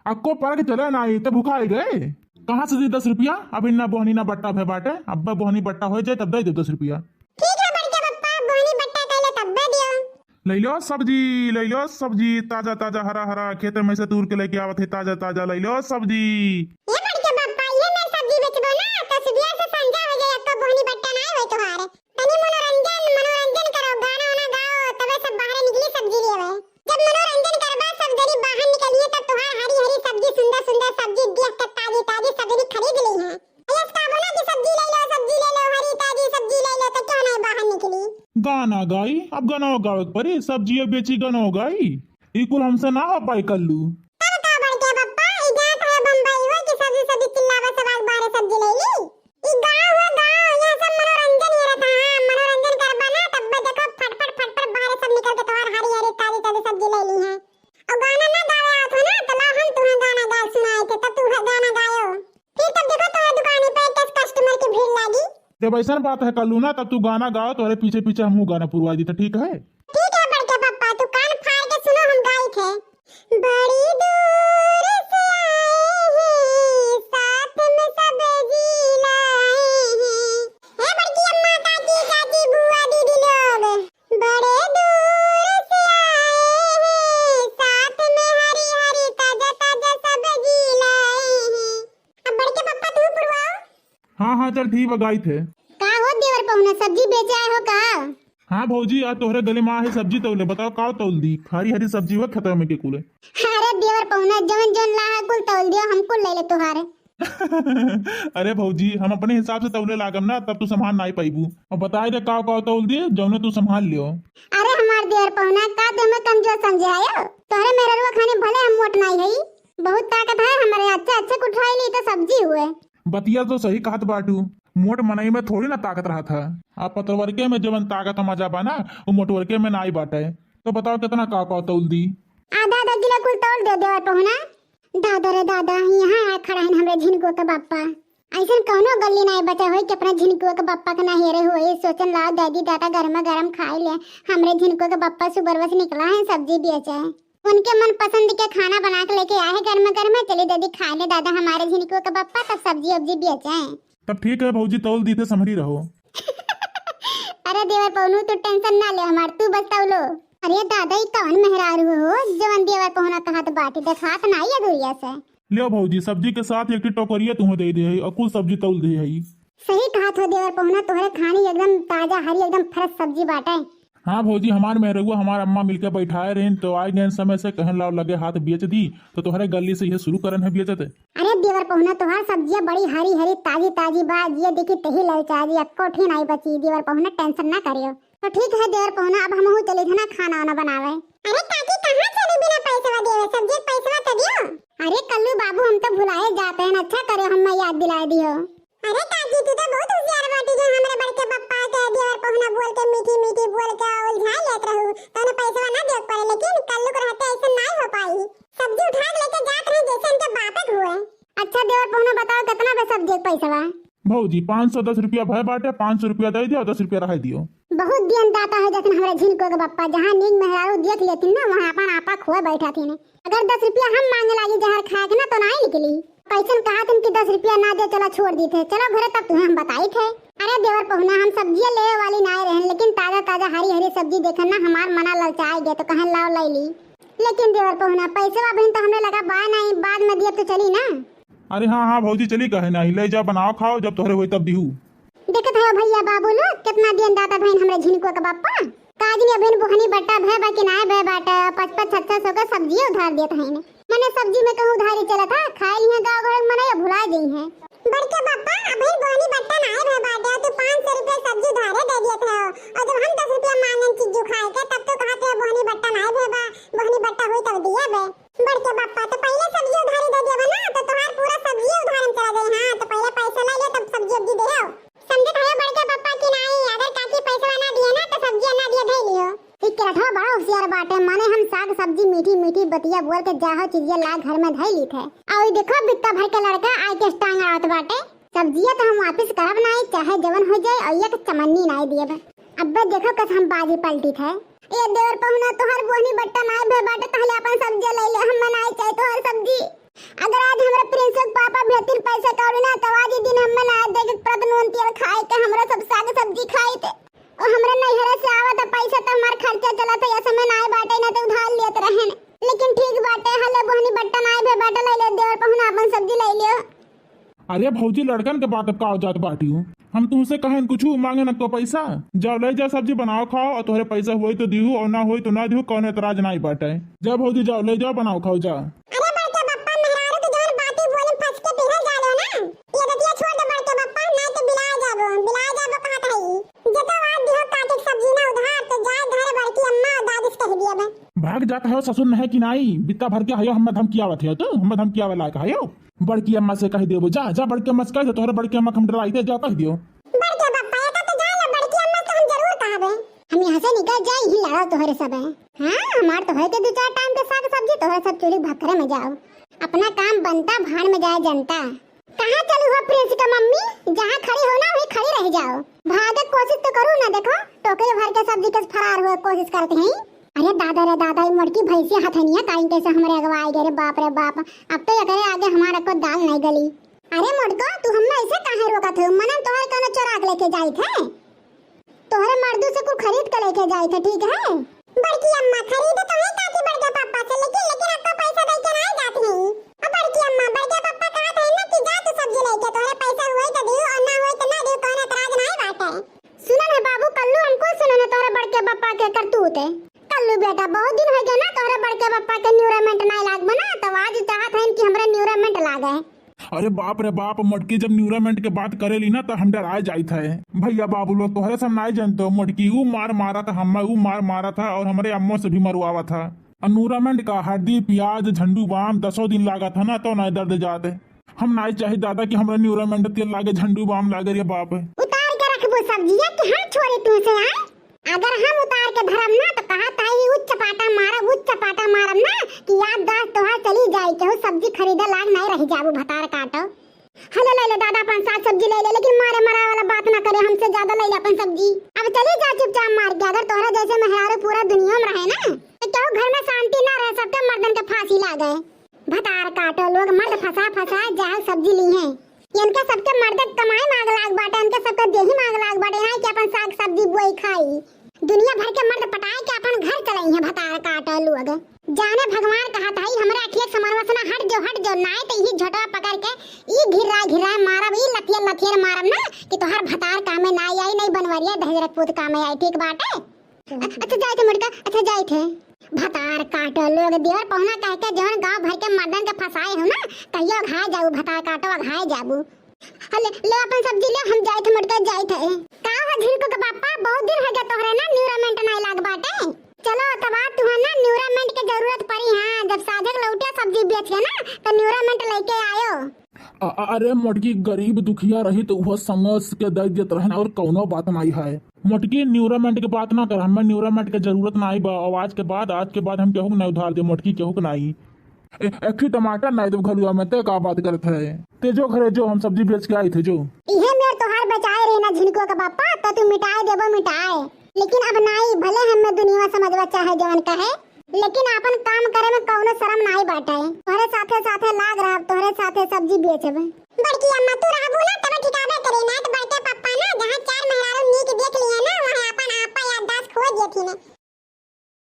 अक्को पर के चले ना आई तो भूखा गए। कहाँ से दी 10 रुपया? अभी ना बोहनी ना बट्टा भे बाटे, अब बोहनी बट्टा हो जाए तब दे दे 10 रुपया। ठीक है बड़के पप्पा, बोहनी बट्टा कहले तब दे दियो। ले लो सब्जी, ले लो सब्जी, ताजा ताजा हरा हरा खेत में से तूर के लेके आवत है, ताजा ताजा ले लो सब्जी। ये बड़के पप्पा, ये मैं सब्जी बेचबो ना तो सुबह से संजा हो जाए, अब तो बोहनी बट्टा ना होय तोहार। तनी मनोरंजन करो, गाना वाना गाओ, तबे सब बाहर निकली सब्जी लेवे। जब मनोरंजन करबा सब गरीब बाहर निकलिए तब तोहार हरी हरी सब्जी, सुंदर सुंदर सब्जी देख के ताजी ताजी सब्जी खरीद ली है। यस का बोला कि सब्जी ले लो, हरी ताजी सब्जी ले लो, तो क्यों नहीं बाहर निकली? गाना गाई, अब गाना गावे परी, सब्जी बेची गाना गाई, इकुल हमसे ना हो पाई कल्लू। तब का बड़के पप्पा, ई जात है बम्बई हो कि सब्जी सब्जी चिल्लावा सवाल बारे सब्जी ले ली। ई गांव हो गांव, यहाँ सब मनोरंजन ही रहता है। मनोरंजन करबा ना तब देखो फटफट बाहर सब निकल के तुम्हार हरी हरी ताजी ताजी सब्जी ले ली है। और गाना ना गावे आओ तो ना तो ला हम तुम्हें गाना गा सुनाए थे, तब तू गाना गायो। फिर तब देखो तुम्हारी दुकान पे किस कस्टमर की भीड़ लगी। जब ऐसा बात है कल्लू ना, तब तू गाना गाओ, तुम्हारे पीछे पीछे हम गाना पुरवा दी, तो ठीक है? ठीक है बड़के पप्पा, तू कान फाड़ के सुनो, हम गाई थे। बड़ी दूर से आए हैं, साथ में सब जी लाए हैं। हे बड़की अम्मा, काकी चाची बुआ दीदी लोग, बड़े दूर से आए हैं, साथ में हरी हरी ताजा ताजा सब जी लाए हैं। अब बड़के पप्पा तू पुरवाओ। हाँ चल ठीक है, गाई थे। का हो देवर पहुना, सब्जी बेच आए हो का? हाँ भौजी, आज तोहरे गले में है सब्जी तौले, बताओ का तौल दी? हरी हरी सब्जी हुआ खेतों में के कुले। अरे देवर पहुना, जवन जवन लाहा कुल तौल दियो, हमको ले ले तुहारे। अरे भौजी, हम अपने हिसाब से तौले लागम ना, तब तू संभाल नहीं पाईबू। और बताए दे का तौल दिए, जौने तू संभाल लियो। अरे हमार देवर पहुना, का दे में कमजोर समझे आयो? तोहरे मेरे रुआ खाने भले हम मोट नहीं हई, बहुत ताकत है हमारे। अच्छे कुठाई ली तो सब्जी हुए। बतिया तो सही कहत बाटू, मोट मनई में थोड़ी ना ताकत रहा था। आप पतरवर्के में जवन ताकत मजा बाना, वो मोटवर्के में नाई बाटे। तो बताओ कितना का तौल दी? आधा आधा किलो कुल तौल दे देवर पहुना। दादा रे दादा, यहाँ आ खड़ा है हमरे झिनको का बाप्पा। ऐसा कौनो गली नहीं बचा होई कि अपने झिनको के बाप्पा के ना हेरे होई। सोचन लाओ दादी दादा गरमा गरम खाई ले। हमरे झिनको के बाप्पा सुबह से निकला है सब्जी बेचे, उनके मन पसंद के खाना बना के लेके आए गरमा गरम। चली दादी खा ले दादा हमारे झिनको के बाप्पा, तब सब्जी वब्जी बेचे। तब ठीक है भौजी, तौल दी थे, समझी रहो। अरे देवर पहुनू, तू टेंशन ना ले हमार, तू बस तौलो। अरे दादा, ई कौन मेहरारू हो जवन देवर पहुना कहत बाटी देखात नहीं अधूरिया से। लियो भौजी, सब्जी के साथ एक टोकरिया तुम्हें दे दे, और कुल सब्जी तौल दे है। सही कहत हो देवर पहुना, तोहरे खानी एकदम ताजा हरी एकदम फ्रेश सब्जी बाटे। हाँ भौजी, हमारे मेहरुआ हमार अम्मा मिलकर बैठाए रहे, तो आज गए समय से कहन लाओ लगे हाथ बेच दी, तो तुम्हारे गली से ये शुरू करन है बेचते। अरे देवर पहुना, तोहार सब्जियां बड़ी हरी हरी ताजी ताजी बा, ये देखी तही ललचा जी, अक्को ठी नहीं बची। देवर पहुना टेंशन ना करियो। तो ठीक है देवर पहुना, अब हमहू चले थे ना खाना वाना बनावे। अरे काकी कहां चले बिना पैसा देवे, सब्जी पैसा तो दियो। अरे कल्लू बाबू, हम तो भुलाए जाते हैं, अच्छा करे हम याद दिला दियो। अरे काकी तू तो बहुत होशियार बाटी, जो हमरे बड़के पप्पा के देवर पहुना बोल के मीठी मीठी बोल के उलझा लेत रहू, तने पैसा ना दे पड़े। लेकिन कल्लू को रहते ऐसे नहीं हो पाई। सब्जी उठा के लेके जात रहे जैसे इनके बापक हुए। अच्छा देवर पहुना, बताओ कितना बे सब्जी का पैसा बा? भौजी 510 रुपया भय बाटे, 500 रुपया दे दियो, 10 रुपया रह दियो। बहुत दिन दाता है जैसे हमारे झिनको के बाप्पा, जहाँ नींद मेहरारू देख लेती ना, वहाँ अपन आपा खोए बैठा थी। अगर 10 रुपया हम मांगे लागी जहर खाए के ना, तो नहीं निकली। पैसन कहा तुम कि 10 रुपया ना दे, चलो छोड़ दी थे, चलो घरे, तब तुम्हें हम बताई थे। अरे देवर पहुना, हम सब्जियां ले वाली ना रहे, लेकिन ताजा ताजा हरी हरी सब्जी देखन ना हमार मना ललचाए गए, तो कहन लाओ ले ली। लेकिन देवर पहुना, पैसे वाबहिन तो हमने लगा बा नहीं, बाद में दिए तो चली ना। अरे हाँ भौजी, चली कहे नहीं, ले जा बनाओ खाओ, जब तोहरे हुई तब दिहू। देखत है भैया बाबू लो, कितना दिन दाता बहन हमरे झिनको का बाप्पा। काजनी बहन बोहनी बट्टा भय बा कि ना भय बाटा, 55-66 का सब्जी उधार देत है। मैंने सब्जी में कहूं उधारी चला था, खाए लिए गांव घर में मने भुला गई है। बड़के बाप्पा, अभी बोहनी बट्टा ना भय बाटा, तो 500 रुपए सब्जी उधारे दे दिए थे। और जब हम 10 रुपया मांगन चीज खाए के, तब तो कहते बोहनी बट्टा ना भय बा, बोहनी बट्टा हुई तब दिया बे। बड़के बाप्पा, तो पहले सब्जी उधारी दे दिया ना, तो तुम्हार पूरा सब्जी उधार में चला गई। हां, तो पहले पैसा ले ले, तब सब्जी उब्जी दे हो। समझत है बड़के पापा की नहीं, अगर काकी पैसा ना दिए ना, तो सब्जी ना दिए दे लियो। ठीक रहा, बड़ा होशियार बाटे। माने हम साग सब्जी मीठी मीठी बतिया बोल के जाहो चीज़ें ला घर में धई ली थे। और देखो बित्ता भर के लड़का आए के टांग आवत बाटे। सब्जियां तो हम वापस करब नहीं, चाहे जवन हो जाए, और एक चमन्नी नहीं दिए। अब्बे देखो कस हम बाजी पलटी थे। ये देवर पहुना तोहर बोहनी बट्टा नहीं भे बाटे, पहले अपन सब्जी ले ले, हम नहीं चाहे तोहर सब्जी। ये समय नाय बाटे ना तो उधार लेत रहन। लेकिन ठीक बाटे हले बहनी बट्टा नाय भे बाटा ले ले देवर पहुना अपन सब्जी ले लियो। अरे भौजी लड़कन के बात का जात बाटी हूँ हम तुमसे कहें कुछ मांगे न तो पैसा जाओ ले जा सब्जी बनाओ खाओ और तुम्हारे पैसा हुई तो दिहू और ना हुई तो ना दिहू कौन एतराज नहीं बाटे। जा भौजी जाओ ले जाओ बनाओ खाओ जा। अरे बड़के पप्पा मेहरारू तो जोन बाती बोले फंस के पिघल जालो ना। ये दतिया छोड़ दे बड़के पप्पा नहीं तो बिला जाबो कहां थाई। जतो आज दिहो काटे सब्जी ना उधार तो जाए घरे बड़की अम्मा और दादी से कह दिया बे। भाग जाता है ससुर नहीं कि नहीं बित्ता भर के हयो हम धमकियावत है तो हम धमकियावे लायक हयो। बड़की अम्मा से कह देबो जा जा बड़की अम्मा से कह दे तोहरे बड़की अम्मा हम डराई दे जा कह दियो। बड़के पप्पा ये तो जाए बड़की अम्मा से हम जरूर कहबे। हम यहां से निकल जाए ही लड़ा तोहरे सब है। हां हमार तो है के दो चार टाइम के साग सब्जी तोहरे सब चूल्ही भखरे में जाओ। अपना काम बनता भाड़ में जाए जनता। कहां चली हो प्रिंस का मम्मी जहां खड़ी हो ना वहीं खड़ी रह जाओ। भागे कोशिश तो करो ना देखो टोकरे भर के सब्जी के फरार हुए कोशिश करते हैं। अरे दादा रे दादा ये मोटकी भैंसी हथनिया काइन कैसे हमारे अगवाए गए रे बाप अब तो एकरे आगे हमारा को दाल नहीं गली। अरे मोटको तू हमें ऐसे काहे रोकत है मनन तोहरे कनो चोरा के लेके जाई थे तोहरे मर्दू से कुछ खरीद के लेके जाई थे ठीक है। बड़की अम्मा खरीद तो है काकी बड़के पापा से लेकिन आपको पैसा दे के नहीं जाती है। अब बड़की अम्मा बड़के पापा कहत है ना कि जा तू सब्जी लेके तोहरे पैसा हुए तो दियो और ना हुए तो ना दियो कौन एतराज नहीं बाटे। सुनो ना बाबू कल्लू हमको सुनो ना तोहरे बड़के पापा के करतूत है। कल्लू बेटा बहुत दिन हो गए ना तोहरे बड़के पापा के न्यूरोमेंट नहीं लाग बना तो आज चाहत है कि हमरा न्यूरोमेंट लागे। अरे बाप रे बाप मोटकी जब न्यूरामेंट के बात करेली ना तो हम डराए जाई थे भैया बाबू लोग तोहरे सब नहीं जानते मोटकी ऊ मार मारा था हम ऊ मार मारा था और हमारे अम्मों से भी मरवावा था। न्यूरामेंट का हड्डी प्याज झंडू बाम 10 दिन लागा था ना तो नहीं दर्द जाते। हम नहीं चाहिए दादा कि हमारा न्यूरामेंट तेल लागे झंडू बाम लागे रे बाप। उतार के रखबो सब्जिया कि हम छोड़े तू से आए। अगर हम उतार के धरम ना तो कहा ताई उच्च पाटा मारम ना कि याददाश्त तोहार चली जाई के सब्जी खरीदे लाग नहीं रह जाबू भतार काटो। हले ले ले दादा अपन साग सब्जी ले ले लेकिन मारे मरा वाला बात ना करे हमसे ज्यादा ले ले अपन सब्जी। अब चली जा चुपचाप मार के अगर तोहरा जैसे मेहरारू पूरा दुनिया में रहे ना तो क्यों घर में शांति ना रह सबके मर्दन के फांसी लागे। भतार काटो लोग मर्द फंसा जाल सब्जी ली है इनका सबके मर्द कमाई मांग लाग बाटे इनके सबके देही मांग लाग बाटे ना कि अपन साग सब्जी बोई खाई। दुनिया भर के मर्द पटाए के अपन घर चलाई है भतार काटो लोग। जाने भगवान कहा था हमरा अखियक समरवसना हट जो नाय तो ही झटवा पकड़ के ई घिरा मारब ई लथियर मारब ना कि तोहर भतार कामे ना आई नहीं बनवरिया दहेजरत पूत कामे आई ठीक बाटे। अच्छा जाए थे मुर्गा अच्छा जाए थे भतार काटो लोग देवर पहुना कह के जवन गांव भर के मर्दन के फसाए हो ना कहियो घाय जाऊ भतार काटो घाय जाबू। हले ले अपन सब्जी ले हम जाए थे मुर्गा जाए थे का हो झिनको के पापा बहुत दिन हो गया तोहरे ना न्यूरोमेंट नहीं लाग बाटे। चलो तब तू है ना न्यूरोमेंट की जरूरत पड़ी हां जब साजक लौटिया सब्जी बेच के ना तो न्यूरोमेंट लेके आयो। अरे मोटकी गरीब दुखिया रही तो वह समझ के दे देत रहन और कौनो बात नहीं है। मोटकी न्यूरोमेंट के बात ना कर हमें न्यूरोमेंट के जरूरत नहीं बा और आज के बाद हम केहू नहीं उधार दे मोटकी केहू नहीं। एक ही टमाटर नहीं दो घलुआ में ते का बात करत है ते जो घरे जो हम सब्जी बेच के आए थे जो इहे मेर तोहार बचाए रहना झिनको का पापा तो तू मिटाए देबो मिटाए लेकिन अब नहीं भले हमें दुनिया समझवा चाहे जवन कहे लेकिन अपन काम करे में कौनो शर्म नहीं बाटे। तोहरे साथे लाग रहा तोहरे साथे सब्जी बेचबे। बड़की अम्मा तू रहबू ना तब ठिकाना करे ना तो बड़के पापा ना जहां चार मेहरारू नीक देख लिया ना वहां अपन आपा याददाश्त खो जेथी ने